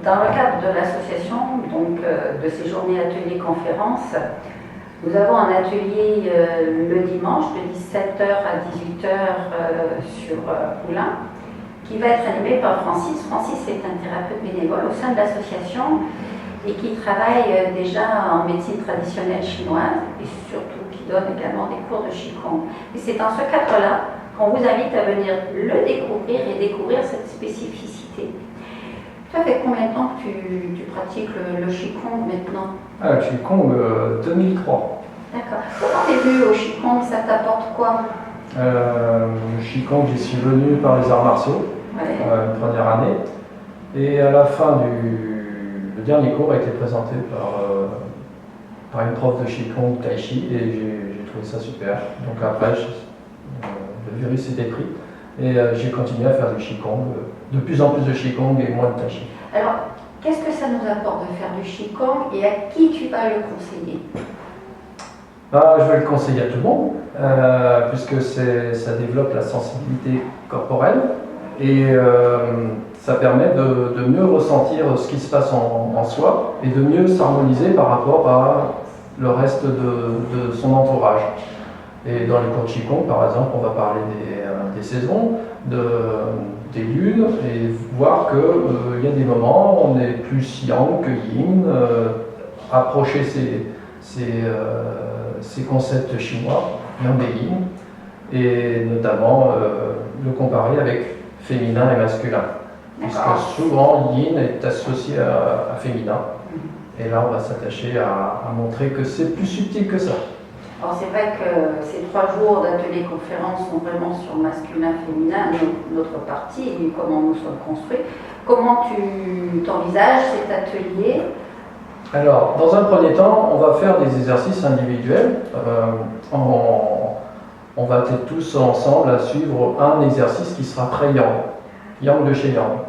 Dans le cadre de l'association, donc de ces journées ateliers-conférences, nous avons un atelier le dimanche de 17h à 18h sur Poulain, qui va être animé par Francis. Francis est un thérapeute bénévole au sein de l'association et qui travaille déjà en médecine traditionnelle chinoise et surtout qui donne également des cours de Qigong. Et c'est dans ce cadre-là qu'on vous invite à venir le découvrir et découvrir cette spécificité. Ça fait combien de temps que tu pratiques le Qigong maintenant? Le Qigong, 2003. D'accord. Comment t'es venu au Qigong? Ça t'apporte quoi? Le Qigong, j'y suis venu par les arts martiaux, une première année. Et à la fin le dernier cours a été présenté par une prof de Qigong Tai Chi et j'ai trouvé ça super. Donc après, le virus était pris et j'ai continué à faire du Qigong, de plus en plus de Qigong et moins de Tai Chi. Alors, qu'est-ce que ça nous apporte de faire du Qigong et à qui tu vas le conseiller? Je vais le conseiller à tout le monde, puisque ça développe la sensibilité corporelle et ça permet de mieux ressentir ce qui se passe en soi et de mieux s'harmoniser par rapport à le reste de son entourage. Et dans les cours de Qigong, par exemple, on va parler des saisons, des lunes, et voir qu'il y a des moments où on est plus yang que yin, approcher ces concepts chinois, yang et yin, et notamment le comparer avec féminin et masculin. Puisque souvent yin est associé à féminin. Et là, on va s'attacher à montrer que c'est plus subtil que ça. Alors c'est vrai que ces 3 jours d'ateliers-conférences sont vraiment sur masculin-féminin, notre partie, et comment nous sommes construits. Comment tu t'envisages cet atelier? Alors, dans un premier temps, on va faire des exercices individuels. On va être tous ensemble à suivre un exercice qui sera très yang, yang de chez yang.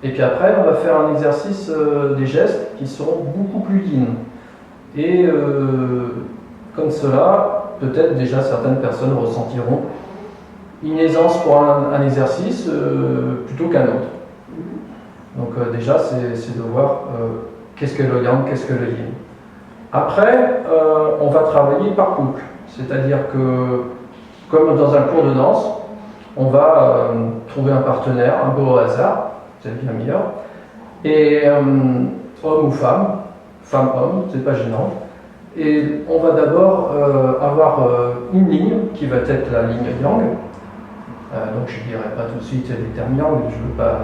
Et puis après, on va faire un exercice des gestes qui seront beaucoup plus yin. Et comme cela, peut-être déjà certaines personnes ressentiront une aisance pour un exercice plutôt qu'un autre. Donc déjà, c'est de voir qu'est-ce que le yang, qu'est-ce que le yin. Après, on va travailler par couple. C'est-à-dire que, comme dans un cours de danse, on va trouver un partenaire, un peu au hasard, c'est bien meilleur, et homme ou femme, femme-homme, c'est pas gênant. Et on va d'abord avoir une ligne qui va être la ligne yang. Donc je ne dirai pas tout de suite les termes yang, je ne veux pas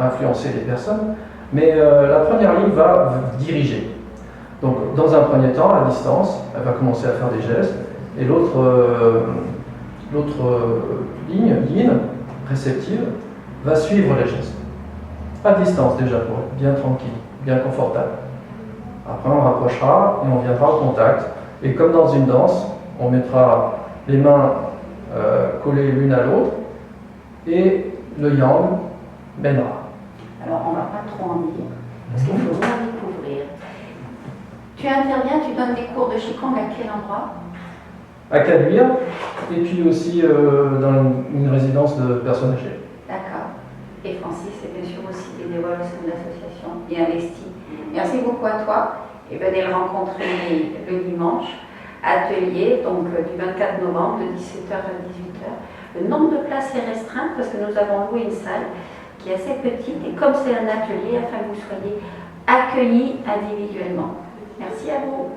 influencer les personnes. Mais la première ligne va diriger. Donc dans un premier temps, à distance, elle va commencer à faire des gestes. Et l'autre ligne, yin, réceptive, va suivre les gestes. À distance déjà, pour être bien tranquille, bien confortable. Après, on rapprochera et on viendra au contact. Et comme dans une danse, on mettra les mains collées l'une à l'autre et le yang mènera. Alors, on ne va pas trop en dire, parce qu'il faut bien découvrir. Tu interviens, tu donnes des cours de Qigong à quel endroit? À Caluire, et puis aussi dans une résidence de personnes âgées. D'accord. Et Francis est bien sûr aussi bénévole au sein de l'association et investi. Merci beaucoup à toi et venez le rencontrer le dimanche. Atelier donc du 24 novembre de 17h à 18h. Le nombre de places est restreint parce que nous avons loué une salle qui est assez petite et comme c'est un atelier afin que vous soyez accueillis individuellement. Merci à vous.